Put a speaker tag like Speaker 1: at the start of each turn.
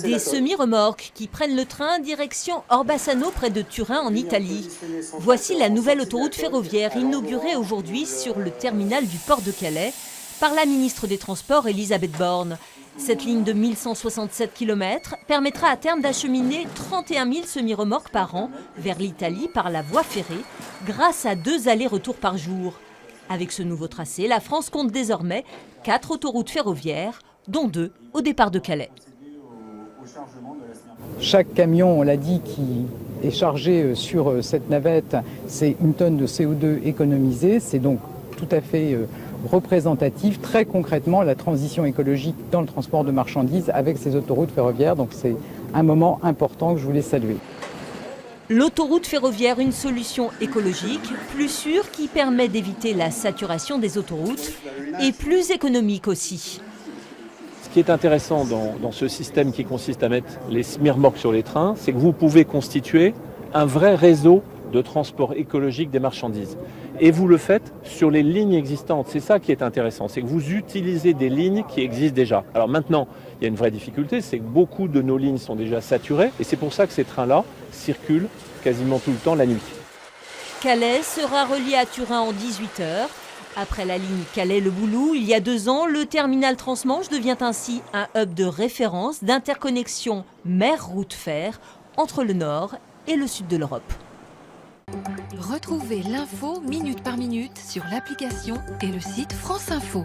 Speaker 1: Des semi-remorques qui prennent le train direction Orbassano près de Turin en Italie. Voici la nouvelle autoroute ferroviaire inaugurée aujourd'hui sur le terminal du port de Calais par la ministre des Transports Elisabeth Borne. Cette ligne de 1167 km permettra à terme d'acheminer 31 000 semi-remorques par an vers l'Italie par la voie ferrée grâce à 2 allers-retours par jour. Avec ce nouveau tracé, la France compte désormais 4 autoroutes ferroviaires, dont 2 au départ de Calais.
Speaker 2: Chaque camion, on l'a dit, qui est chargé sur cette navette, c'est 1 tonne de CO2 économisée. C'est donc tout à fait représentatif, très concrètement, la transition écologique dans le transport de marchandises avec ces autoroutes ferroviaires. Donc c'est un moment important que je voulais saluer.
Speaker 1: L'autoroute ferroviaire, une solution écologique, plus sûre, qui permet d'éviter la saturation des autoroutes et plus économique aussi.
Speaker 3: Ce qui est intéressant dans ce système qui consiste à mettre les semi-remorques sur les trains, c'est que vous pouvez constituer un vrai réseau de transport écologique des marchandises. Et vous le faites sur les lignes existantes. C'est ça qui est intéressant, c'est que vous utilisez des lignes qui existent déjà. Alors maintenant, il y a une vraie difficulté, c'est que beaucoup de nos lignes sont déjà saturées et c'est pour ça que ces trains-là circulent quasiment tout le temps la nuit.
Speaker 1: Calais sera relié à Turin en 18 heures. Après la ligne Calais-Le Boulou, il y a 2 ans, le terminal Transmanche devient ainsi un hub de référence d'interconnexion mer-route-fer entre le nord et le sud de l'Europe.
Speaker 4: Retrouvez l'info minute par minute sur l'application et le site France Info.